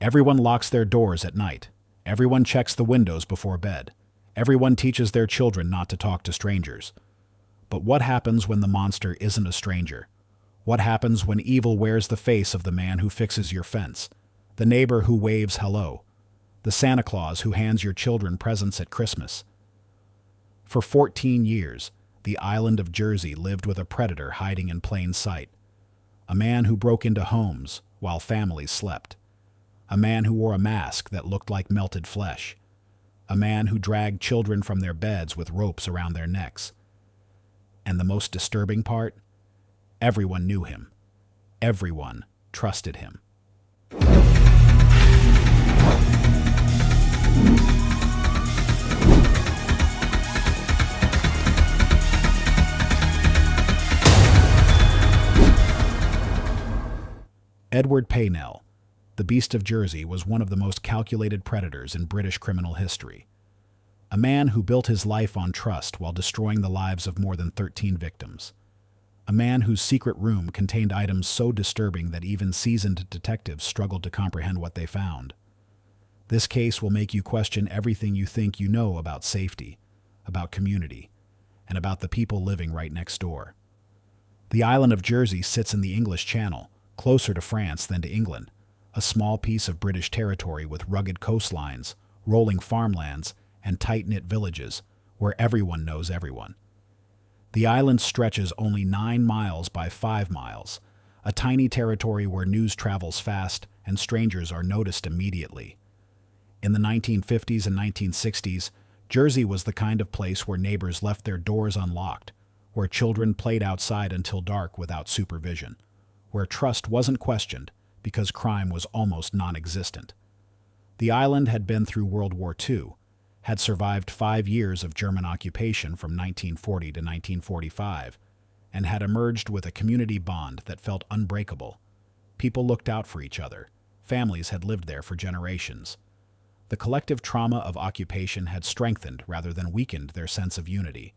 Everyone locks their doors at night. Everyone checks the windows before bed. Everyone teaches their children not to talk to strangers. But what happens when the monster isn't a stranger? What happens when evil wears the face of the man who fixes your fence, the neighbor who waves hello, the Santa Claus who hands your children presents at Christmas? For 14 years, the island of Jersey lived with a predator hiding in plain sight. A man who broke into homes while families slept. A man who wore a mask that looked like melted flesh. A man who dragged children from their beds with ropes around their necks. And the most disturbing part? Everyone knew him. Everyone trusted him. Edward Paynell, the Beast of Jersey, was one of the most calculated predators in British criminal history. A man who built his life on trust while destroying the lives of more than 13 victims. A man whose secret room contained items so disturbing that even seasoned detectives struggled to comprehend what they found. This case will make you question everything you think you know about safety, about community, and about the people living right next door. The island of Jersey sits in the English Channel, closer to France than to England, a small piece of British territory with rugged coastlines, rolling farmlands, and tight-knit villages where everyone knows everyone. The island stretches only 9 miles by 5 miles, a tiny territory where news travels fast and strangers are noticed immediately. In the 1950s and 1960s, Jersey was the kind of place where neighbors left their doors unlocked, where children played outside until dark without supervision, where trust wasn't questioned because crime was almost non-existent. The island had been through World War II, had survived 5 years of German occupation from 1940 to 1945, and had emerged with a community bond that felt unbreakable. People looked out for each other. Families had lived there for generations. The collective trauma of occupation had strengthened rather than weakened their sense of unity.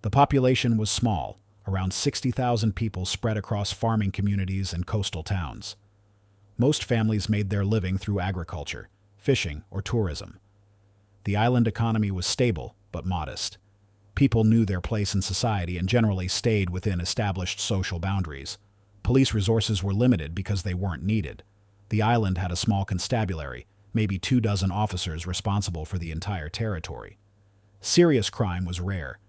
The population was small, around 60,000 people spread across farming communities and coastal towns. Most families made their living through agriculture, fishing, or tourism. The island economy was stable, but modest. People knew their place in society and generally stayed within established social boundaries. Police resources were limited because they weren't needed. The island had a small constabulary, maybe 24 officers responsible for the entire territory. Serious crime was rare.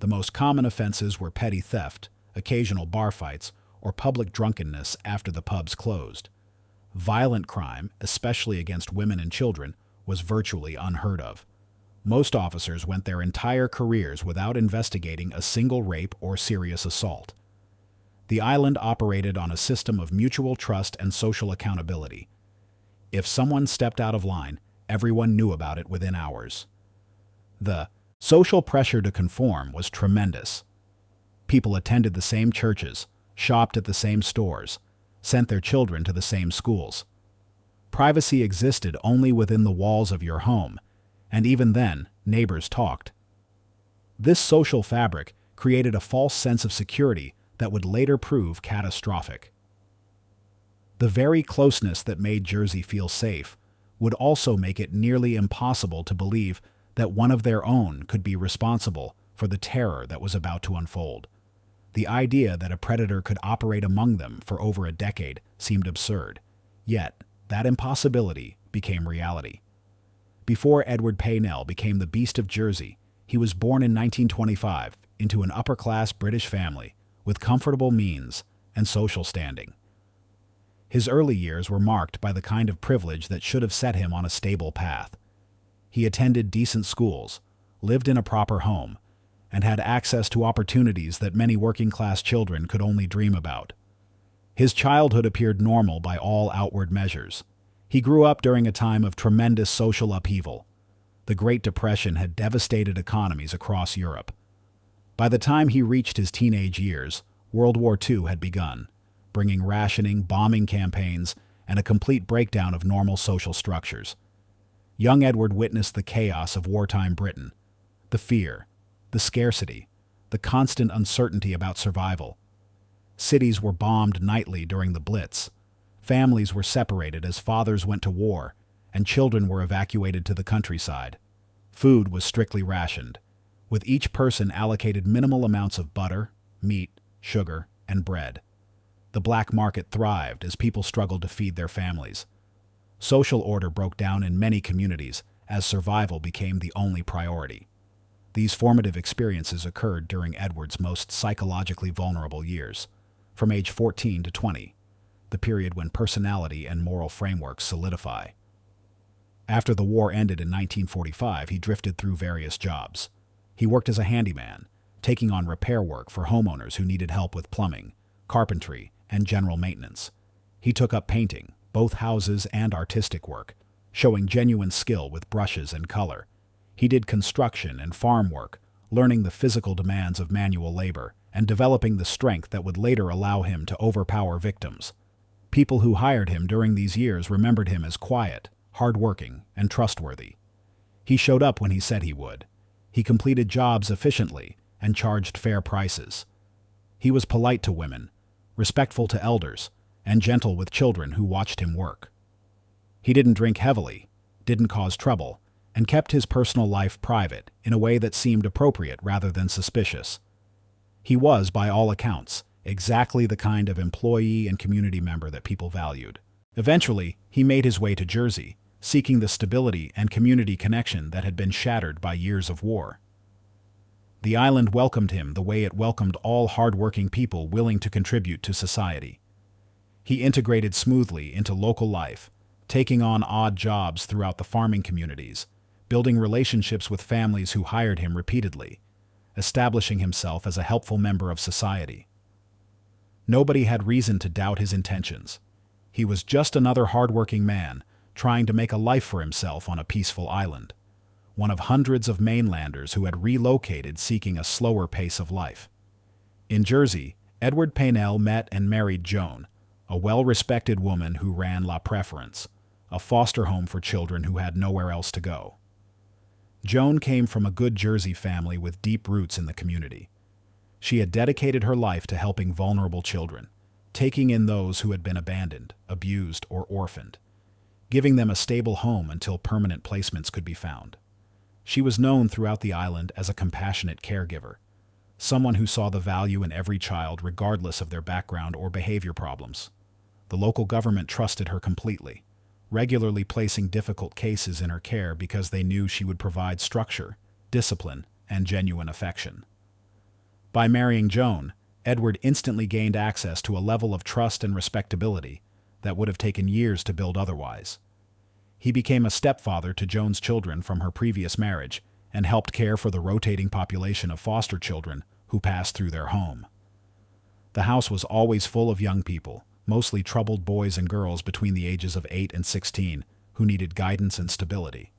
The most common offenses were petty theft, occasional bar fights, or public drunkenness after the pubs closed. Violent crime, especially against women and children, was virtually unheard of. Most officers went their entire careers without investigating a single rape or serious assault. The island operated on a system of mutual trust and social accountability. If someone stepped out of line, everyone knew about it within hours. The social pressure to conform was tremendous. People attended the same churches, shopped at the same stores, sent their children to the same schools. Privacy existed only within the walls of your home, and even then, neighbors talked. This social fabric created a false sense of security that would later prove catastrophic. The very closeness that made Jersey feel safe would also make it nearly impossible to believe that one of their own could be responsible for the terror that was about to unfold. The idea that a predator could operate among them for over a decade seemed absurd, yet that impossibility became reality. Before Edward Paynell became the Beast of Jersey, he was born in 1925 into an upper-class British family with comfortable means and social standing. His early years were marked by the kind of privilege that should have set him on a stable path. He attended decent schools, lived in a proper home, and had access to opportunities that many working-class children could only dream about. His childhood appeared normal by all outward measures. He grew up during a time of tremendous social upheaval. The Great Depression had devastated economies across Europe. By the time he reached his teenage years, World War II had begun, bringing rationing, bombing campaigns, and a complete breakdown of normal social structures. Young Edward witnessed the chaos of wartime Britain, the fear, the scarcity, the constant uncertainty about survival. Cities were bombed nightly during the Blitz. Families were separated as fathers went to war, and children were evacuated to the countryside. Food was strictly rationed, with each person allocated minimal amounts of butter, meat, sugar, and bread. The black market thrived as people struggled to feed their families. Social order broke down in many communities as survival became the only priority. These formative experiences occurred during Edward's most psychologically vulnerable years, from age 14 to 20, the period when personality and moral frameworks solidify. After the war ended in 1945, he drifted through various jobs. He worked as a handyman, taking on repair work for homeowners who needed help with plumbing, carpentry, and general maintenance. He took up painting, both houses and artistic work, showing genuine skill with brushes and color. He did construction and farm work, learning the physical demands of manual labor and developing the strength that would later allow him to overpower victims. People who hired him during these years remembered him as quiet, hardworking, and trustworthy. He showed up when he said he would. He completed jobs efficiently and charged fair prices. He was polite to women, respectful to elders, and gentle with children who watched him work. He didn't drink heavily, didn't cause trouble, and kept his personal life private in a way that seemed appropriate rather than suspicious. He was, by all accounts, exactly the kind of employee and community member that people valued. Eventually, he made his way to Jersey, seeking the stability and community connection that had been shattered by years of war. The island welcomed him the way it welcomed all hard-working people willing to contribute to society. He integrated smoothly into local life, taking on odd jobs throughout the farming communities, building relationships with families who hired him repeatedly, establishing himself as a helpful member of society. Nobody had reason to doubt his intentions. He was just another hard-working man trying to make a life for himself on a peaceful island, one of hundreds of mainlanders who had relocated seeking a slower pace of life. In Jersey, Edward Paynell met and married Joan, a well-respected woman who ran La Preference, a foster home for children who had nowhere else to go. Joan came from a good Jersey family with deep roots in the community. She had dedicated her life to helping vulnerable children, taking in those who had been abandoned, abused, or orphaned, giving them a stable home until permanent placements could be found. She was known throughout the island as a compassionate caregiver, someone who saw the value in every child regardless of their background or behavior problems. The local government trusted her completely, regularly placing difficult cases in her care because they knew she would provide structure, discipline, and genuine affection. By marrying Joan, Edward instantly gained access to a level of trust and respectability that would have taken years to build otherwise. He became a stepfather to Joan's children from her previous marriage and helped care for the rotating population of foster children who passed through their home. The house was always full of young people, mostly troubled boys and girls between the ages of 8 and 16, who needed guidance and stability.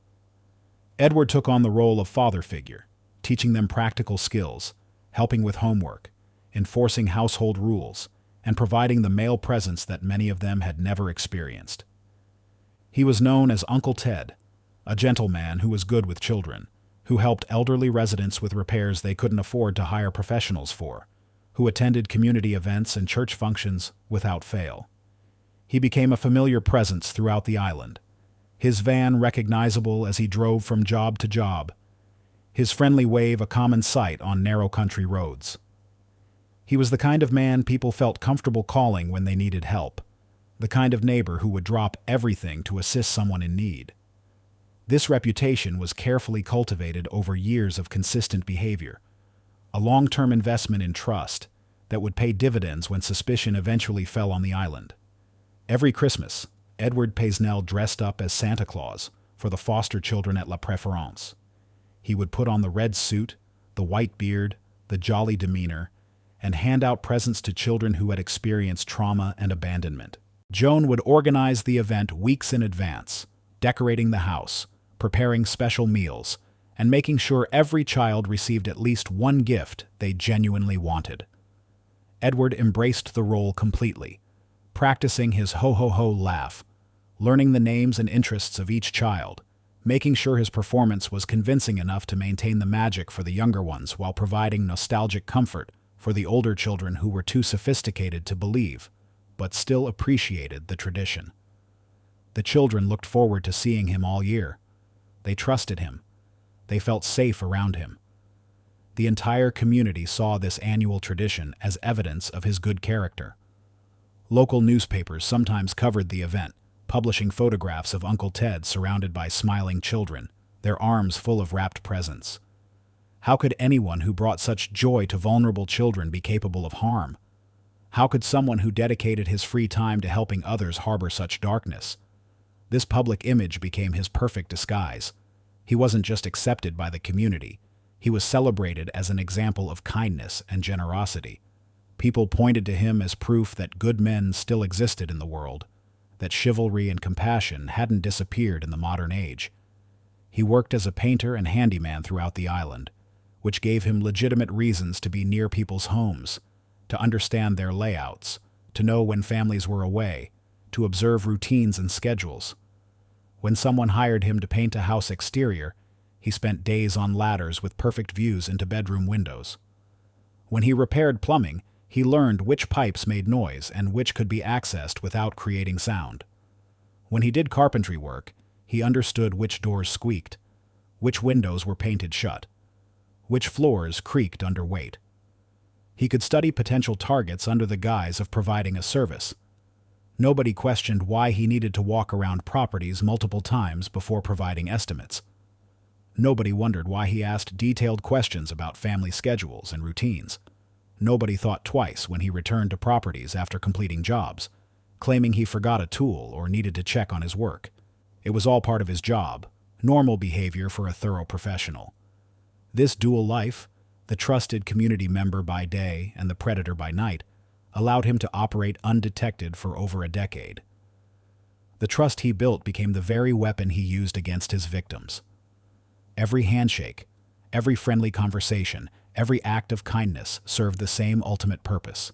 Edward took on the role of father figure, teaching them practical skills, helping with homework, enforcing household rules, and providing the male presence that many of them had never experienced. He was known as Uncle Ted, a gentleman who was good with children, who helped elderly residents with repairs they couldn't afford to hire professionals for, who attended community events and church functions without fail. He became a familiar presence throughout the island, his van recognizable as he drove from job to job, his friendly wave a common sight on narrow country roads. He was the kind of man people felt comfortable calling when they needed help, the kind of neighbor who would drop everything to assist someone in need. This reputation was carefully cultivated over years of consistent behavior, a long-term investment in trust that would pay dividends when suspicion eventually fell on the island. Every Christmas, Edward Paynell dressed up as Santa Claus for the foster children at La Preference. He would put on the red suit, the white beard, the jolly demeanor, and hand out presents to children who had experienced trauma and abandonment. Joan would organize the event weeks in advance, decorating the house, preparing special meals, and making sure every child received at least one gift they genuinely wanted. Edward embraced the role completely, practicing his ho-ho-ho laugh, learning the names and interests of each child, making sure his performance was convincing enough to maintain the magic for the younger ones while providing nostalgic comfort for the older children who were too sophisticated to believe, but still appreciated the tradition. The children looked forward to seeing him all year. They trusted him. They felt safe around him. The entire community saw this annual tradition as evidence of his good character. Local newspapers sometimes covered the event, publishing photographs of Uncle Ted surrounded by smiling children, their arms full of wrapped presents. How could anyone who brought such joy to vulnerable children be capable of harm? How could someone who dedicated his free time to helping others harbor such darkness? This public image became his perfect disguise. He wasn't just accepted by the community. He was celebrated as an example of kindness and generosity. People pointed to him as proof that good men still existed in the world, that chivalry and compassion hadn't disappeared in the modern age. He worked as a painter and handyman throughout the island, which gave him legitimate reasons to be near people's homes, to understand their layouts, to know when families were away, to observe routines and schedules. When someone hired him to paint a house exterior, he spent days on ladders with perfect views into bedroom windows. When he repaired plumbing, he learned which pipes made noise and which could be accessed without creating sound. When he did carpentry work, he understood which doors squeaked, which windows were painted shut, which floors creaked under weight. He could study potential targets under the guise of providing a service. Nobody questioned why he needed to walk around properties multiple times before providing estimates. Nobody wondered why he asked detailed questions about family schedules and routines. Nobody thought twice when he returned to properties after completing jobs, claiming he forgot a tool or needed to check on his work. It was all part of his job, normal behavior for a thorough professional. This dual life, the trusted community member by day and the predator by night, allowed him to operate undetected for over a decade. The trust he built became the very weapon he used against his victims. Every handshake, every friendly conversation, every act of kindness served the same ultimate purpose,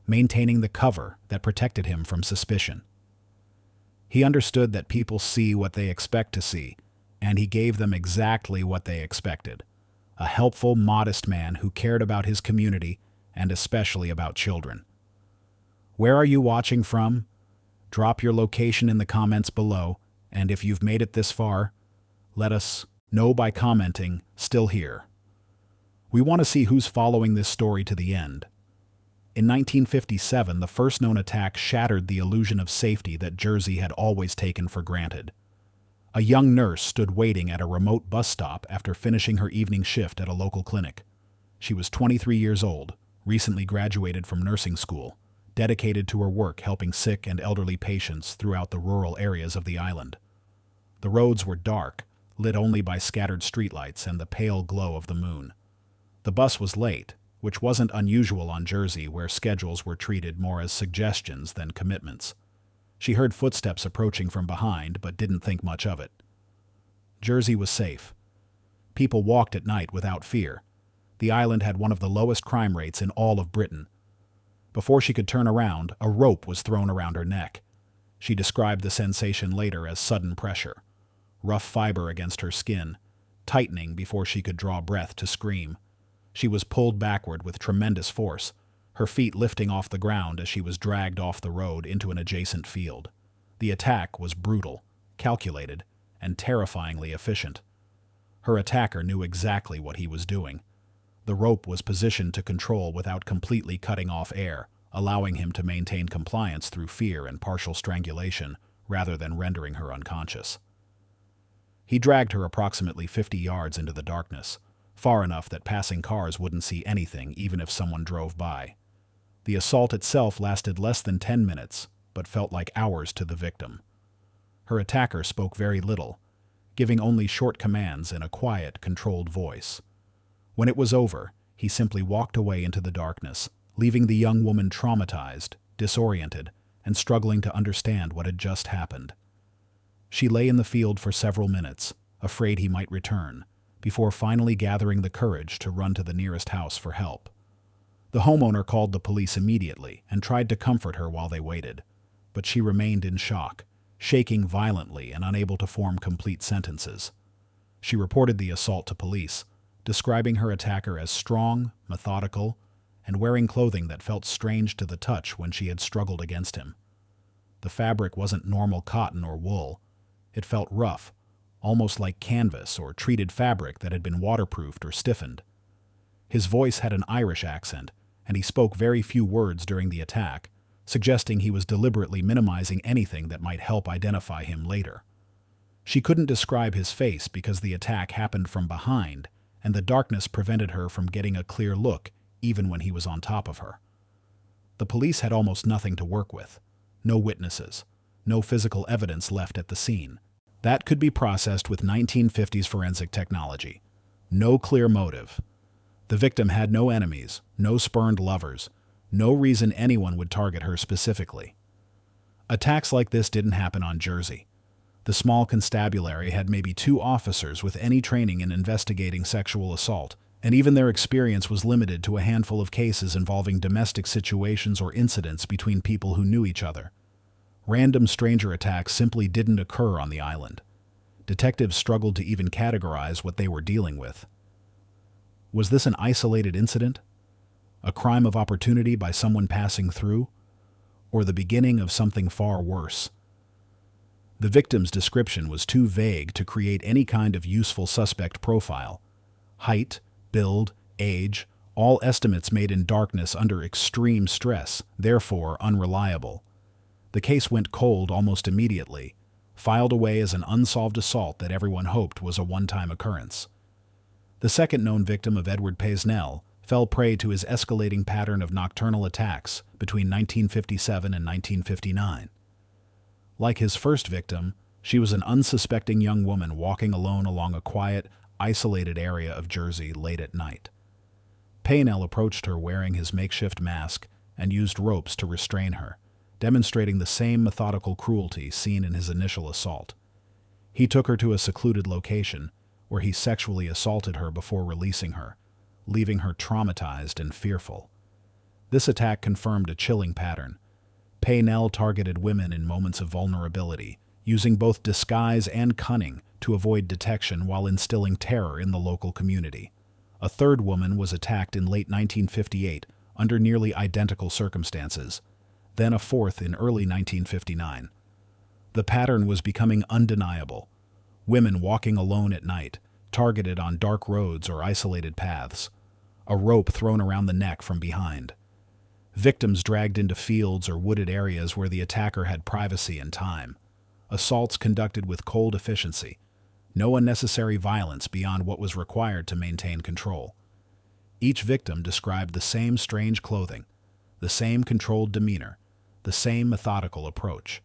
maintaining the cover that protected him from suspicion. He understood that people see what they expect to see, and he gave them exactly what they expected. A helpful, modest man who cared about his community and especially about children. Where are you watching from? Drop your location in the comments below, and if you've made it this far, let us know by commenting, "Still here." We want to see who's following this story to the end. In 1957, the first known attack shattered the illusion of safety that Jersey had always taken for granted. A young nurse stood waiting at a remote bus stop after finishing her evening shift at a local clinic. She was 23 years old, recently graduated from nursing school, dedicated to her work helping sick and elderly patients throughout the rural areas of the island. The roads were dark, lit only by scattered streetlights and the pale glow of the moon. The bus was late, which wasn't unusual on Jersey, where schedules were treated more as suggestions than commitments. She heard footsteps approaching from behind, but didn't think much of it. Jersey was safe. People walked at night without fear. The island had one of the lowest crime rates in all of Britain. Before she could turn around, a rope was thrown around her neck. She described the sensation later as sudden pressure. Rough fiber against her skin, tightening before she could draw breath to scream. She was pulled backward with tremendous force, her feet lifting off the ground as she was dragged off the road into an adjacent field. The attack was brutal, calculated, and terrifyingly efficient. Her attacker knew exactly what he was doing. The rope was positioned to control without completely cutting off air, allowing him to maintain compliance through fear and partial strangulation, rather than rendering her unconscious. He dragged her approximately 50 yards into the darkness, far enough that passing cars wouldn't see anything even if someone drove by. The assault itself lasted less than 10 minutes, but felt like hours to the victim. Her attacker spoke very little, giving only short commands in a quiet, controlled voice. When it was over, he simply walked away into the darkness, leaving the young woman traumatized, disoriented, and struggling to understand what had just happened. She lay in the field for several minutes, afraid he might return, before finally gathering the courage to run to the nearest house for help. The homeowner called the police immediately and tried to comfort her while they waited, but she remained in shock, shaking violently and unable to form complete sentences. She reported the assault to police, describing her attacker as strong, methodical, and wearing clothing that felt strange to the touch when she had struggled against him. The fabric wasn't normal cotton or wool. It felt rough, almost like canvas or treated fabric that had been waterproofed or stiffened. His voice had an Irish accent, and he spoke very few words during the attack, suggesting he was deliberately minimizing anything that might help identify him later. She couldn't describe his face because the attack happened from behind, and the darkness prevented her from getting a clear look even when he was on top of her. The police had almost nothing to work with. No witnesses, no physical evidence left at the scene. That could be processed with 1950s forensic technology. No clear motive. The victim had no enemies, no spurned lovers, no reason anyone would target her specifically. Attacks like this didn't happen on Jersey. The small constabulary had maybe 2 officers with any training in investigating sexual assault, and even their experience was limited to a handful of cases involving domestic situations or incidents between people who knew each other. Random stranger attacks simply didn't occur on the island. Detectives struggled to even categorize what they were dealing with. Was this an isolated incident? A crime of opportunity by someone passing through? Or the beginning of something far worse? The victim's description was too vague to create any kind of useful suspect profile. Height, build, age, all estimates made in darkness under extreme stress, therefore unreliable. The case went cold almost immediately, filed away as an unsolved assault that everyone hoped was a one-time occurrence. The second known victim of Edward Paisnell fell prey to his escalating pattern of nocturnal attacks between 1957 and 1959. Like his first victim, she was an unsuspecting young woman walking alone along a quiet, isolated area of Jersey late at night. Paisnell approached her wearing his makeshift mask and used ropes to restrain her, demonstrating the same methodical cruelty seen in his initial assault. He took her to a secluded location, where he sexually assaulted her before releasing her, leaving her traumatized and fearful. This attack confirmed a chilling pattern. Paisnell targeted women in moments of vulnerability, using both disguise and cunning to avoid detection while instilling terror in the local community. A third woman was attacked in late 1958 under nearly identical circumstances, then a fourth in early 1959. The pattern was becoming undeniable. Women walking alone at night, targeted on dark roads or isolated paths. A rope thrown around the neck from behind. Victims dragged into fields or wooded areas where the attacker had privacy and time. Assaults conducted with cold efficiency. No unnecessary violence beyond what was required to maintain control. Each victim described the same strange clothing, the same controlled demeanor, the same methodical approach.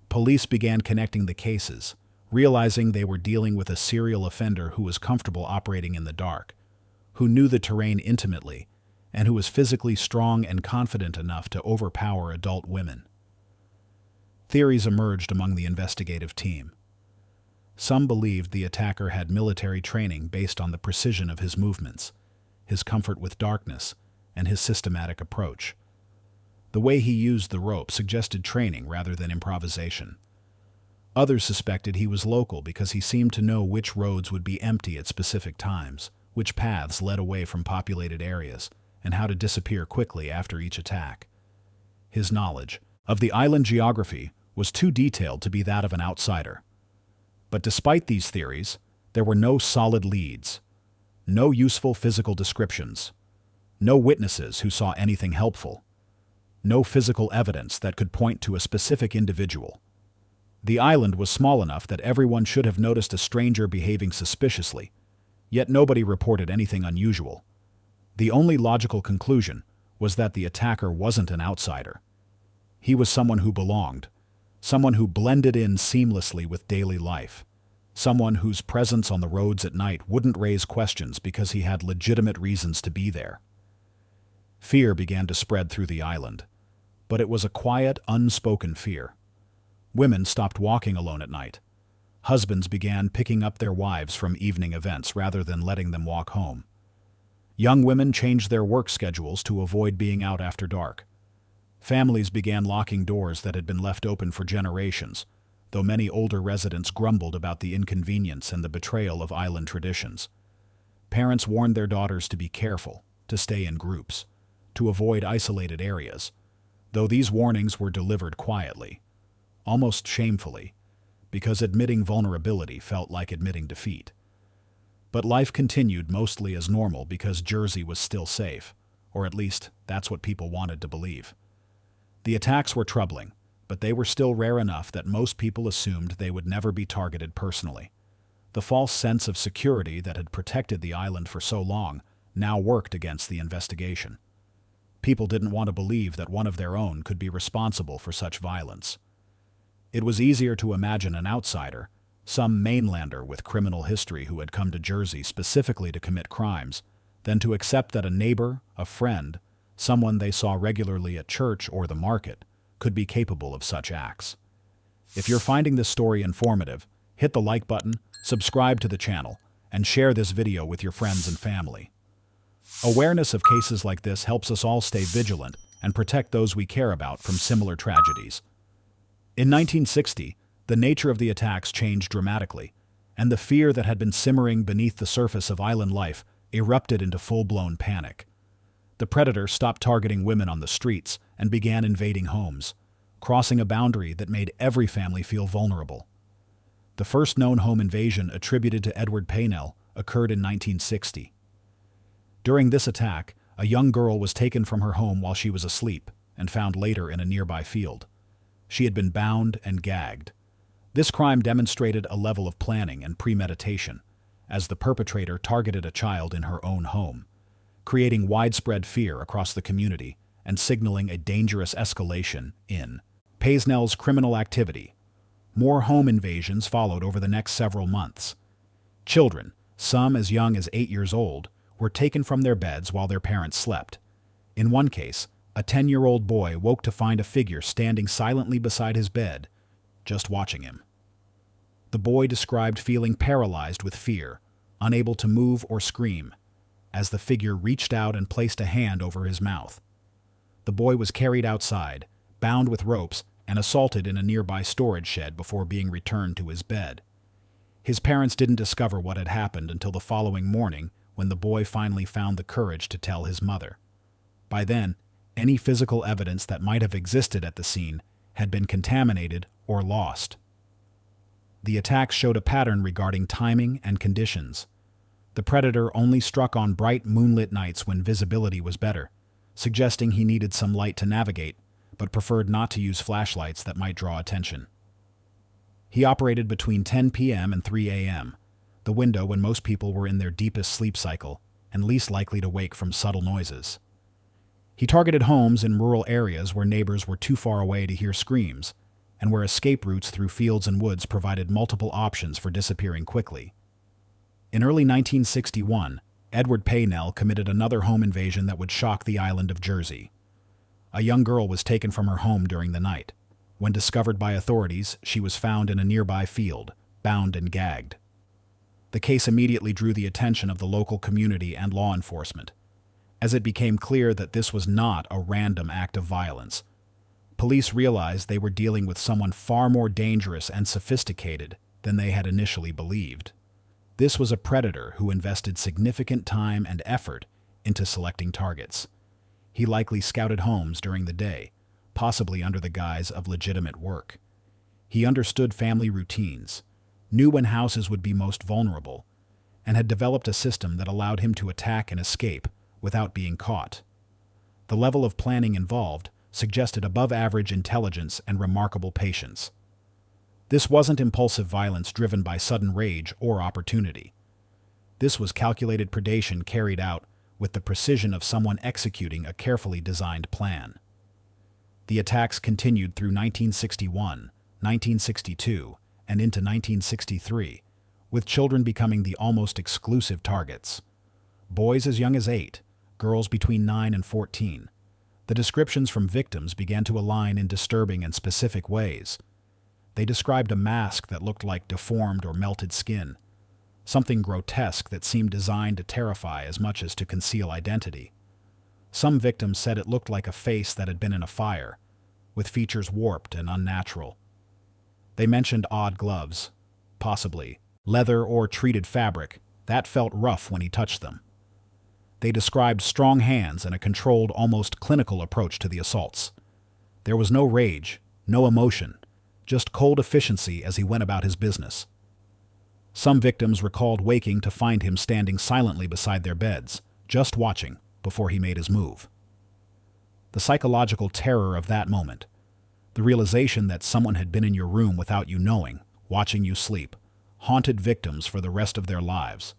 Police began connecting the cases, realizing they were dealing with a serial offender who was comfortable operating in the dark, who knew the terrain intimately, and who was physically strong and confident enough to overpower adult women. Theories emerged among the investigative team. Some believed the attacker had military training based on the precision of his movements, his comfort with darkness, and his systematic approach. The way he used the rope suggested training rather than improvisation. Others suspected he was local because he seemed to know which roads would be empty at specific times, which paths led away from populated areas, and how to disappear quickly after each attack. His knowledge of the island geography was too detailed to be that of an outsider. But despite these theories, there were no solid leads, no useful physical descriptions, no witnesses who saw anything helpful, no physical evidence that could point to a specific individual. The island was small enough that everyone should have noticed a stranger behaving suspiciously, yet nobody reported anything unusual. The only logical conclusion was that the attacker wasn't an outsider. He was someone who belonged, someone who blended in seamlessly with daily life, someone whose presence on the roads at night wouldn't raise questions because he had legitimate reasons to be there. Fear began to spread through the island, but it was a quiet, unspoken fear. Women stopped walking alone at night. Husbands began picking up their wives from evening events rather than letting them walk home. Young women changed their work schedules to avoid being out after dark. Families began locking doors that had been left open for generations, though many older residents grumbled about the inconvenience and the betrayal of island traditions. Parents warned their daughters to be careful, to stay in groups. to avoid isolated areas, though these warnings were delivered quietly, almost shamefully, because admitting vulnerability felt like admitting defeat. But life continued mostly as normal because Jersey was still safe, or at least that's what people wanted to believe. The attacks were troubling, but they were still rare enough that most people assumed they would never be targeted personally. The false sense of security that had protected the island for so long now worked against the investigation. People didn't want to believe that one of their own could be responsible for such violence. It was easier to imagine an outsider, some mainlander with criminal history who had come to Jersey specifically to commit crimes, than to accept that a neighbor, a friend, someone they saw regularly at church or the market, could be capable of such acts. If you're finding this story informative, hit the like button, subscribe to the channel, and share this video with your friends and family. Awareness of cases like this helps us all stay vigilant and protect those we care about from similar tragedies. In 1960, the nature of the attacks changed dramatically, and the fear that had been simmering beneath the surface of island life erupted into full-blown panic. The predator stopped targeting women on the streets and began invading homes, crossing a boundary that made every family feel vulnerable. The first known home invasion attributed to Edward Paynell occurred in 1960. During this attack, a young girl was taken from her home while she was asleep and found later in a nearby field. She had been bound and gagged. This crime demonstrated a level of planning and premeditation, as the perpetrator targeted a child in her own home, creating widespread fear across the community and signaling a dangerous escalation in Paynell's criminal activity. More home invasions followed over the next several months. Children, some as young as 8 years old, were taken from their beds while their parents slept. In one case, a 10-year-old boy woke to find a figure standing silently beside his bed, just watching him. The boy described feeling paralyzed with fear, unable to move or scream, as the figure reached out and placed a hand over his mouth. The boy was carried outside, bound with ropes, and assaulted in a nearby storage shed before being returned to his bed. His parents didn't discover what had happened until the following morning, when the boy finally found the courage to tell his mother. By then, any physical evidence that might have existed at the scene had been contaminated or lost. The attacks showed a pattern regarding timing and conditions. The predator only struck on bright moonlit nights when visibility was better, suggesting he needed some light to navigate, but preferred not to use flashlights that might draw attention. He operated between 10 p.m. and 3 a.m., the window when most people were in their deepest sleep cycle and least likely to wake from subtle noises. He targeted homes in rural areas where neighbors were too far away to hear screams, and where escape routes through fields and woods provided multiple options for disappearing quickly. In early 1961, Edward Paynell committed another home invasion that would shock the island of Jersey. A young girl was taken from her home during the night. When discovered by authorities, she was found in a nearby field, bound and gagged. The case immediately drew the attention of the local community and law enforcement, as it became clear that this was not a random act of violence. Police realized they were dealing with someone far more dangerous and sophisticated than they had initially believed. This was a predator who invested significant time and effort into selecting targets. He likely scouted homes during the day, possibly under the guise of legitimate work. He understood family routines, knew when houses would be most vulnerable, and had developed a system that allowed him to attack and escape without being caught. The level of planning involved suggested above-average intelligence and remarkable patience. This wasn't impulsive violence driven by sudden rage or opportunity. This was calculated predation carried out with the precision of someone executing a carefully designed plan. The attacks continued through 1961, 1962, and into 1963, with children becoming the almost exclusive targets. Boys as young as 8, girls between 9 and 14. The descriptions from victims began to align in disturbing and specific ways. They described a mask that looked like deformed or melted skin, something grotesque that seemed designed to terrify as much as to conceal identity. Some victims said it looked like a face that had been in a fire, with features warped and unnatural. They mentioned odd gloves, possibly leather or treated fabric, that felt rough when he touched them. They described strong hands and a controlled, almost clinical approach to the assaults. There was no rage, no emotion, just cold efficiency as he went about his business. Some victims recalled waking to find him standing silently beside their beds, just watching, before he made his move. The psychological terror of that moment, the realization that someone had been in your room without you knowing, watching you sleep, haunted victims for the rest of their lives.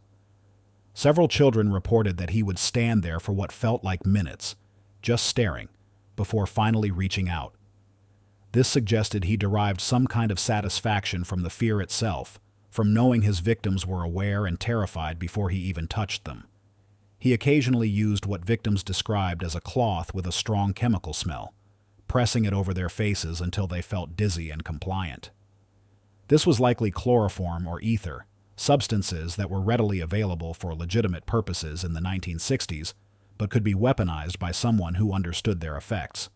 Several children reported that he would stand there for what felt like minutes, just staring, before finally reaching out. This suggested he derived some kind of satisfaction from the fear itself, from knowing his victims were aware and terrified before he even touched them. He occasionally used what victims described as a cloth with a strong chemical smell, pressing it over their faces until they felt dizzy and compliant. This was likely chloroform or ether, substances that were readily available for legitimate purposes in the 1960s, but could be weaponized by someone who understood their effects.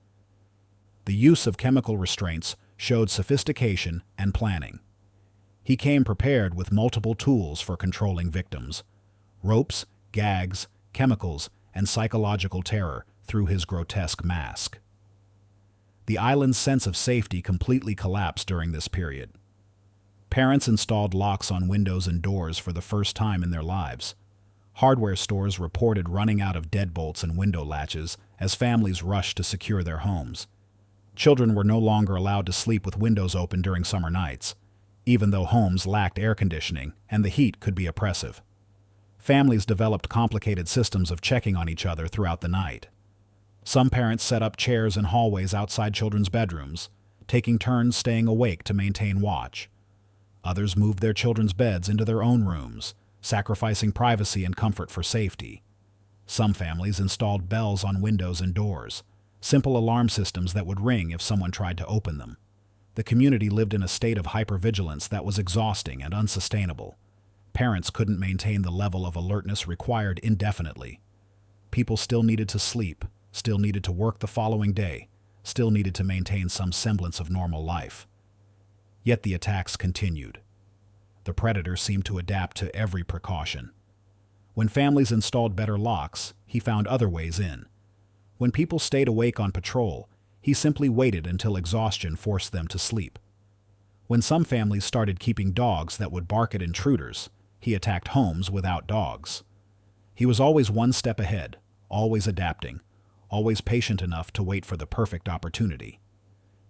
The use of chemical restraints showed sophistication and planning. He came prepared with multiple tools for controlling victims: ropes, gags, chemicals, and psychological terror through his grotesque mask. The island's sense of safety completely collapsed during this period. Parents installed locks on windows and doors for the first time in their lives. Hardware stores reported running out of deadbolts and window latches as families rushed to secure their homes. Children were no longer allowed to sleep with windows open during summer nights, even though homes lacked air conditioning and the heat could be oppressive. Families developed complicated systems of checking on each other throughout the night. Some parents set up chairs in hallways outside children's bedrooms, taking turns staying awake to maintain watch. Others moved their children's beds into their own rooms, sacrificing privacy and comfort for safety. Some families installed bells on windows and doors, simple alarm systems that would ring if someone tried to open them. The community lived in a state of hypervigilance that was exhausting and unsustainable. Parents couldn't maintain the level of alertness required indefinitely. People still needed to sleep, still needed to work the following day, still needed to maintain some semblance of normal life. Yet the attacks continued. The predator seemed to adapt to every precaution. When families installed better locks, he found other ways in. When people stayed awake on patrol, he simply waited until exhaustion forced them to sleep. When some families started keeping dogs that would bark at intruders, he attacked homes without dogs. He was always one step ahead, always adapting, always patient enough to wait for the perfect opportunity.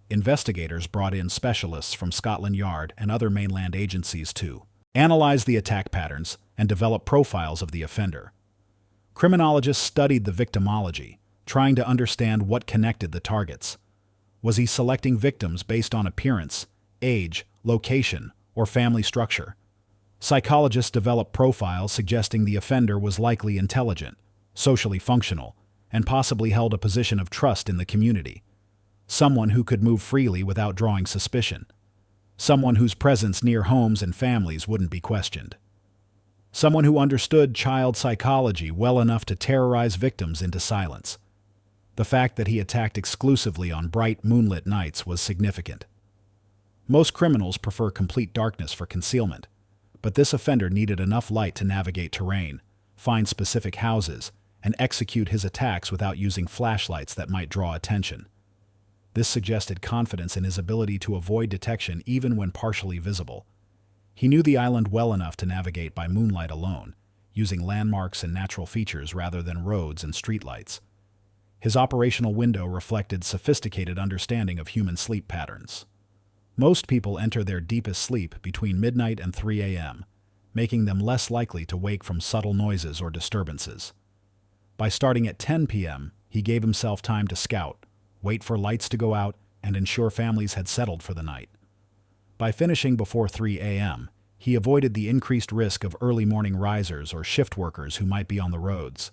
Investigators brought in specialists from Scotland Yard and other mainland agencies to analyze the attack patterns and develop profiles of the offender. Criminologists studied the victimology, trying to understand what connected the targets. Was he selecting victims based on appearance, age, location, or family structure? Psychologists developed profiles suggesting the offender was likely intelligent, socially functional, and possibly held a position of trust in the community. Someone who could move freely without drawing suspicion. Someone whose presence near homes and families wouldn't be questioned. Someone who understood child psychology well enough to terrorize victims into silence. The fact that he attacked exclusively on bright moonlit nights was significant. Most criminals prefer complete darkness for concealment, but this offender needed enough light to navigate terrain, find specific houses, and execute his attacks without using flashlights that might draw attention. This suggested confidence in his ability to avoid detection even when partially visible. He knew the island well enough to navigate by moonlight alone, using landmarks and natural features rather than roads and streetlights. His operational window reflected sophisticated understanding of human sleep patterns. Most people enter their deepest sleep between midnight and 3 a.m., making them less likely to wake from subtle noises or disturbances. By starting at 10 p.m., he gave himself time to scout, wait for lights to go out, and ensure families had settled for the night. By finishing before 3 a.m., he avoided the increased risk of early morning risers or shift workers who might be on the roads.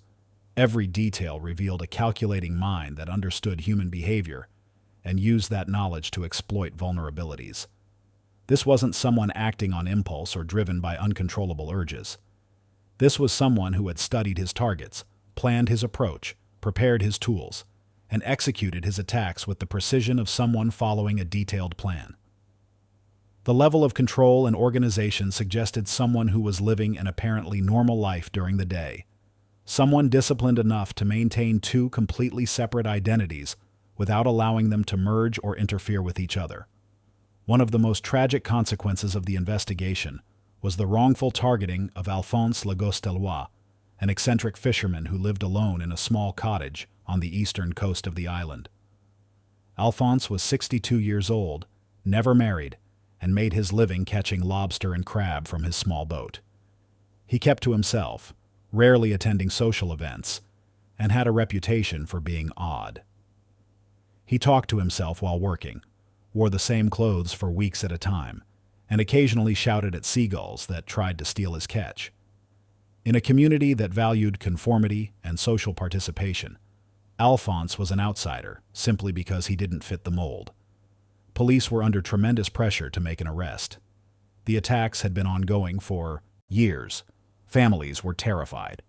Every detail revealed a calculating mind that understood human behavior and used that knowledge to exploit vulnerabilities. This wasn't someone acting on impulse or driven by uncontrollable urges. This was someone who had studied his targets, planned his approach, prepared his tools, and executed his attacks with the precision of someone following a detailed plan. The level of control and organization suggested someone who was living an apparently normal life during the day, Someone disciplined enough to maintain two completely separate identities without allowing them to merge or interfere with each other. One of the most tragic consequences of the investigation was the wrongful targeting of Alphonse Legostelois, an eccentric fisherman who lived alone in a small cottage on the eastern coast of the island. Alphonse was 62 years old, never married, and made his living catching lobster and crab from his small boat. He kept to himself, rarely attending social events, and had a reputation for being odd. He talked to himself while working, wore the same clothes for weeks at a time, and occasionally shouted at seagulls that tried to steal his catch. In a community that valued conformity and social participation, Alphonse was an outsider simply because he didn't fit the mold. Police were under tremendous pressure to make an arrest. The attacks had been ongoing for years. Families were terrified.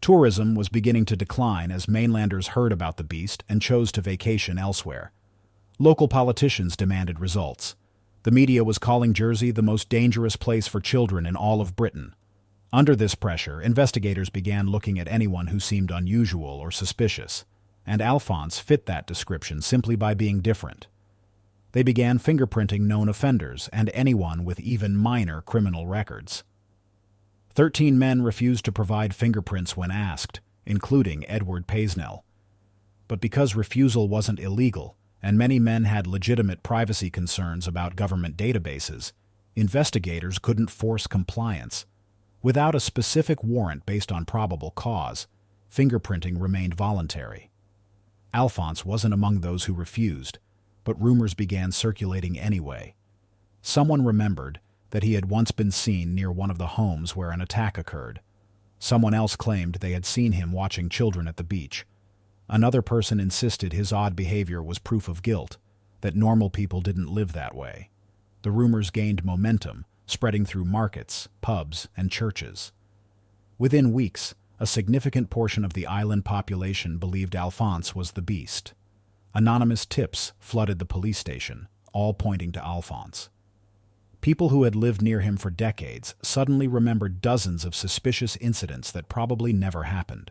Tourism was beginning to decline as mainlanders heard about the beast and chose to vacation elsewhere. Local politicians demanded results. The media was calling Jersey the most dangerous place for children in all of Britain. Under this pressure, investigators began looking at anyone who seemed unusual or suspicious, and Alphonse fit that description simply by being different. They began fingerprinting known offenders and anyone with even minor criminal records. 13 men refused to provide fingerprints when asked, including Edward Paisnell. But because refusal wasn't illegal, and many men had legitimate privacy concerns about government databases, investigators couldn't force compliance. Without a specific warrant based on probable cause, fingerprinting remained voluntary. Alphonse wasn't among those who refused, but rumors began circulating anyway. Someone remembered that he had once been seen near one of the homes where an attack occurred. Someone else claimed they had seen him watching children at the beach. Another person insisted his odd behavior was proof of guilt, that normal people didn't live that way. The rumors gained momentum, spreading through markets, pubs, and churches. Within weeks, a significant portion of the island population believed Alphonse was the beast. Anonymous tips flooded the police station, all pointing to Alphonse. People who had lived near him for decades suddenly remembered dozens of suspicious incidents that probably never happened.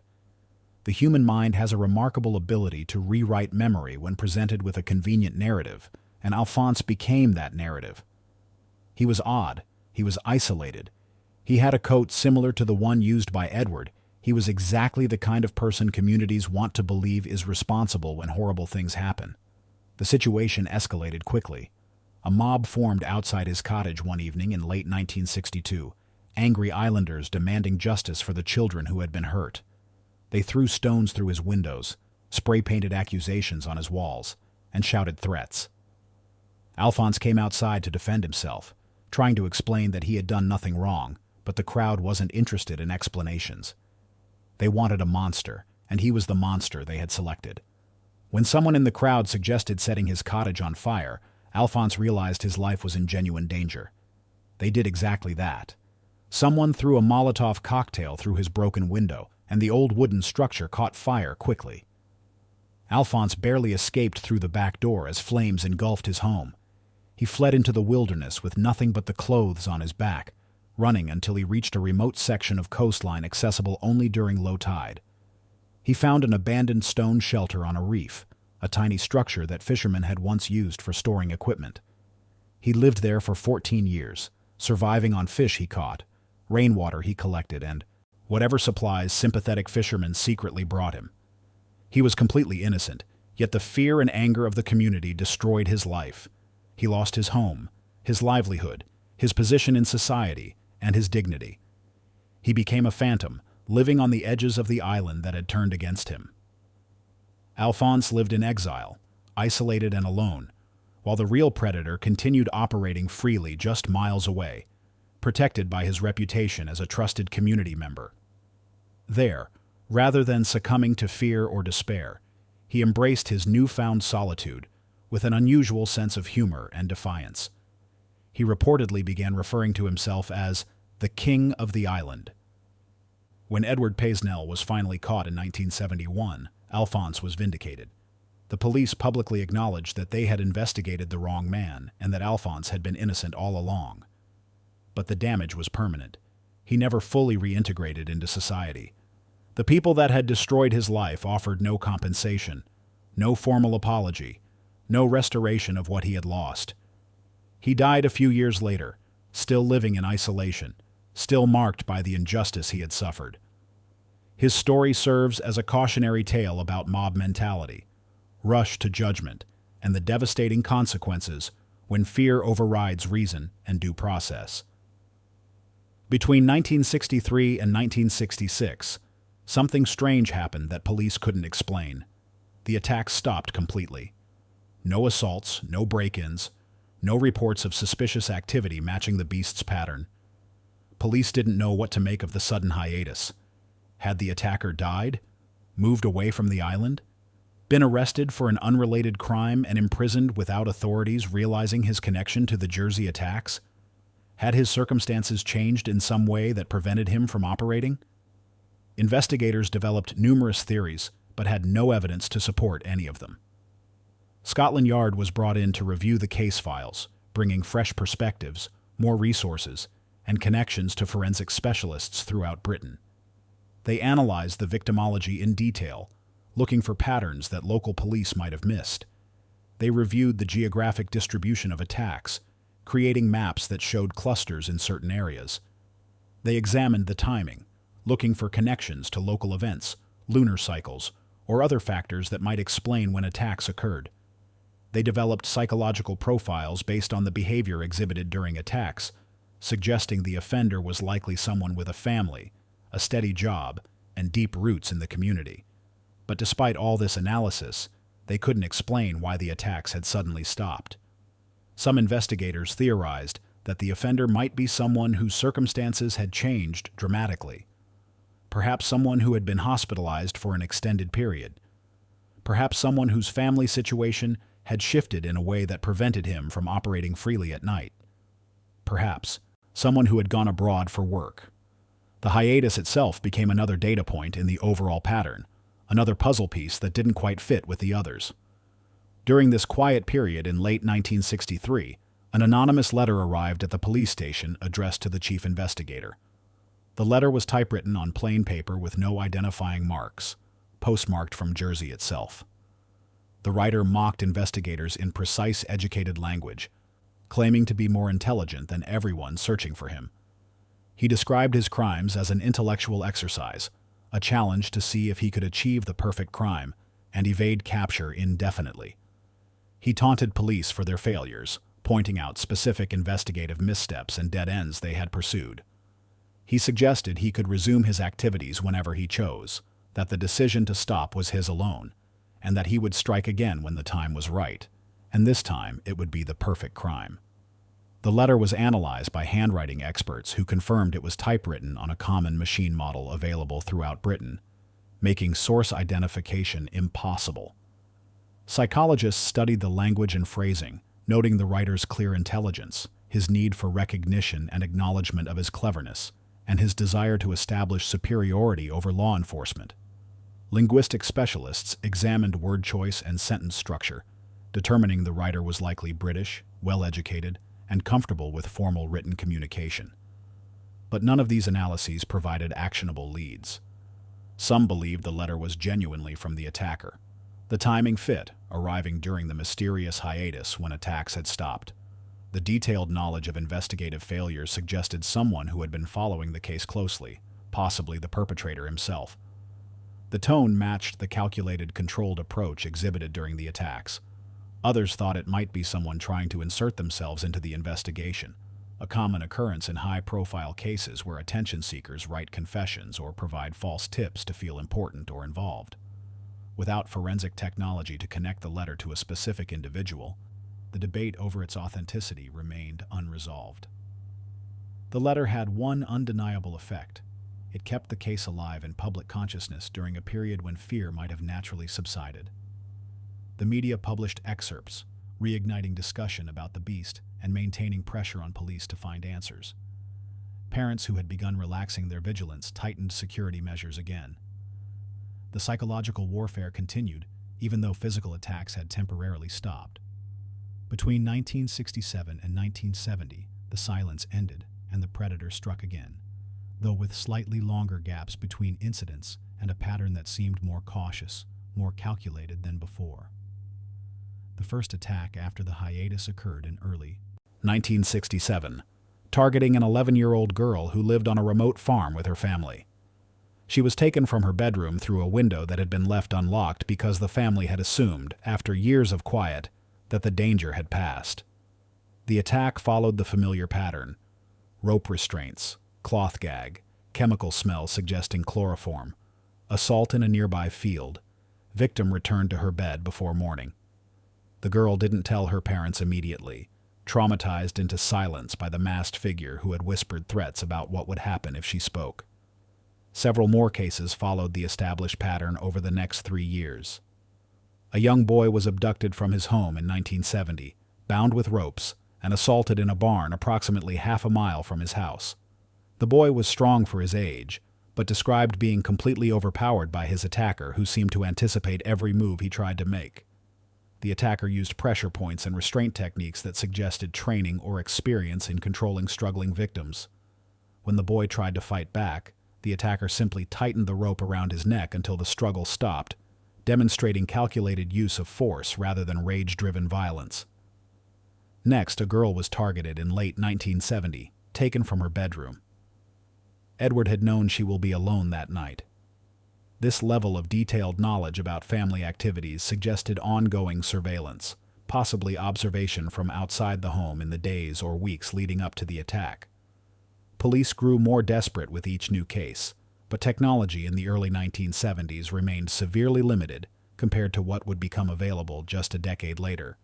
The human mind has a remarkable ability to rewrite memory when presented with a convenient narrative, and Alphonse became that narrative. He was odd. He was isolated. He had a coat similar to the one used by Edward. He was exactly the kind of person communities want to believe is responsible when horrible things happen. The situation escalated quickly. A mob formed outside his cottage one evening in late 1962, angry islanders demanding justice for the children who had been hurt. They threw stones through his windows, spray-painted accusations on his walls, and shouted threats. Alphonse came outside to defend himself, trying to explain that he had done nothing wrong, but the crowd wasn't interested in explanations. They wanted a monster, and he was the monster they had selected. When someone in the crowd suggested setting his cottage on fire, Alphonse realized his life was in genuine danger. They did exactly that. Someone threw a Molotov cocktail through his broken window, and the old wooden structure caught fire quickly. Alphonse barely escaped through the back door as flames engulfed his home. He fled into the wilderness with nothing but the clothes on his back, running until he reached a remote section of coastline accessible only during low tide. He found an abandoned stone shelter on a reef, a tiny structure that fishermen had once used for storing equipment. He lived there for 14 years, surviving on fish he caught, rainwater he collected, and whatever supplies sympathetic fishermen secretly brought him. He was completely innocent, yet the fear and anger of the community destroyed his life. He lost his home, his livelihood, his position in society, and his dignity. He became a phantom, living on the edges of the island that had turned against him. Alphonse lived in exile, isolated and alone, while the real predator continued operating freely just miles away, protected by his reputation as a trusted community member. There, rather than succumbing to fear or despair, he embraced his newfound solitude with an unusual sense of humor and defiance. He reportedly began referring to himself as the King of the Island. When Edward Paisnell was finally caught in 1971, Alphonse was vindicated. The police publicly acknowledged that they had investigated the wrong man and that Alphonse had been innocent all along. But the damage was permanent. He never fully reintegrated into society. The people that had destroyed his life offered no compensation, no formal apology, no restoration of what he had lost. He died a few years later, still living in isolation, still marked by the injustice he had suffered. His story serves as a cautionary tale about mob mentality, rush to judgment, and the devastating consequences when fear overrides reason and due process. Between 1963 and 1966, something strange happened that police couldn't explain. The attacks stopped completely. No assaults, no break-ins, no reports of suspicious activity matching the beast's pattern. Police didn't know what to make of the sudden hiatus. Had the attacker died? Moved away from the island? Been arrested for an unrelated crime and imprisoned without authorities realizing his connection to the Jersey attacks? Had his circumstances changed in some way that prevented him from operating? Investigators developed numerous theories, but had no evidence to support any of them. Scotland Yard was brought in to review the case files, bringing fresh perspectives, more resources, and connections to forensic specialists throughout Britain. They analyzed the victimology in detail, looking for patterns that local police might have missed. They reviewed the geographic distribution of attacks, creating maps that showed clusters in certain areas. They examined the timing, looking for connections to local events, lunar cycles, or other factors that might explain when attacks occurred. They developed psychological profiles based on the behavior exhibited during attacks, suggesting the offender was likely someone with a family, a steady job, and deep roots in the community. But despite all this analysis, they couldn't explain why the attacks had suddenly stopped. Some investigators theorized that the offender might be someone whose circumstances had changed dramatically. Perhaps someone who had been hospitalized for an extended period. Perhaps someone whose family situation had shifted in a way that prevented him from operating freely at night. Perhaps someone who had gone abroad for work. The hiatus itself became another data point in the overall pattern, another puzzle piece that didn't quite fit with the others. During this quiet period in late 1963, an anonymous letter arrived at the police station addressed to the chief investigator. The letter was typewritten on plain paper with no identifying marks, postmarked from Jersey itself. The writer mocked investigators in precise, educated language, claiming to be more intelligent than everyone searching for him. He described his crimes as an intellectual exercise, a challenge to see if he could achieve the perfect crime and evade capture indefinitely. He taunted police for their failures, pointing out specific investigative missteps and dead ends they had pursued. He suggested he could resume his activities whenever he chose, that the decision to stop was his alone, and that he would strike again when the time was right, and this time it would be the perfect crime. The letter was analyzed by handwriting experts who confirmed it was typewritten on a common machine model available throughout Britain, making source identification impossible. Psychologists studied the language and phrasing, noting the writer's clear intelligence, his need for recognition and acknowledgement of his cleverness, and his desire to establish superiority over law enforcement. Linguistic specialists examined word choice and sentence structure, determining the writer was likely British, well-educated, and comfortable with formal written communication. But none of these analyses provided actionable leads. Some believed the letter was genuinely from the attacker. The timing fit, arriving during the mysterious hiatus when attacks had stopped. The detailed knowledge of investigative failures suggested someone who had been following the case closely, possibly the perpetrator himself. The tone matched the calculated, controlled approach exhibited during the attacks. Others thought it might be someone trying to insert themselves into the investigation, a common occurrence in high-profile cases where attention seekers write confessions or provide false tips to feel important or involved. Without forensic technology to connect the letter to a specific individual, the debate over its authenticity remained unresolved. The letter had one undeniable effect. It kept the case alive in public consciousness during a period when fear might have naturally subsided. The media published excerpts, reigniting discussion about the beast and maintaining pressure on police to find answers. Parents who had begun relaxing their vigilance tightened security measures again. The psychological warfare continued, even though physical attacks had temporarily stopped. Between 1967 and 1970, the silence ended and the predator struck again, though with slightly longer gaps between incidents and a pattern that seemed more cautious, more calculated than before. The first attack after the hiatus occurred in early 1967, targeting an 11-year-old girl who lived on a remote farm with her family. She was taken from her bedroom through a window that had been left unlocked because the family had assumed, after years of quiet, that the danger had passed. The attack followed the familiar pattern: rope restraints, cloth gag, chemical smell suggesting chloroform, assault in a nearby field. Victim returned to her bed before morning. The girl didn't tell her parents immediately, traumatized into silence by the masked figure who had whispered threats about what would happen if she spoke. Several more cases followed the established pattern over the next 3 years. A young boy was abducted from his home in 1970, bound with ropes, and assaulted in a barn approximately half a mile from his house. The boy was strong for his age, but described being completely overpowered by his attacker, who seemed to anticipate every move he tried to make. The attacker used pressure points and restraint techniques that suggested training or experience in controlling struggling victims. When the boy tried to fight back, the attacker simply tightened the rope around his neck until the struggle stopped, demonstrating calculated use of force rather than rage-driven violence. Next, a girl was targeted in late 1970, taken from her bedroom. Edward had known she will be alone that night. This level of detailed knowledge about family activities suggested ongoing surveillance, possibly observation from outside the home in the days or weeks leading up to the attack. Police grew more desperate with each new case, but technology in the early 1970s remained severely limited compared to what would become available just a decade later.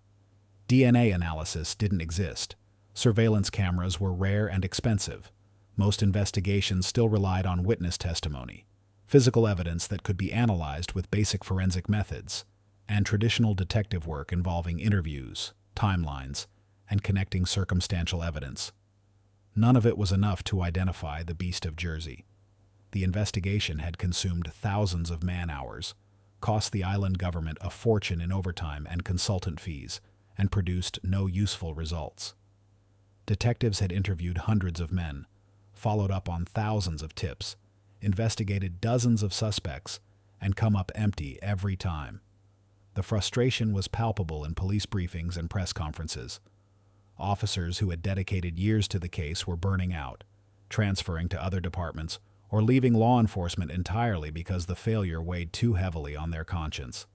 DNA analysis didn't exist. Surveillance cameras were rare and expensive. Most investigations still relied on witness testimony, physical evidence that could be analyzed with basic forensic methods, and traditional detective work involving interviews, timelines, and connecting circumstantial evidence. None of it was enough to identify the Beast of Jersey. The investigation had consumed thousands of man-hours, cost the island government a fortune in overtime and consultant fees, and produced no useful results. Detectives had interviewed hundreds of men, followed up on thousands of tips, investigated dozens of suspects, and come up empty every time. The frustration was palpable in police briefings and press conferences. Officers who had dedicated years to the case were burning out, transferring to other departments, or leaving law enforcement entirely because the failure weighed too heavily on their conscience.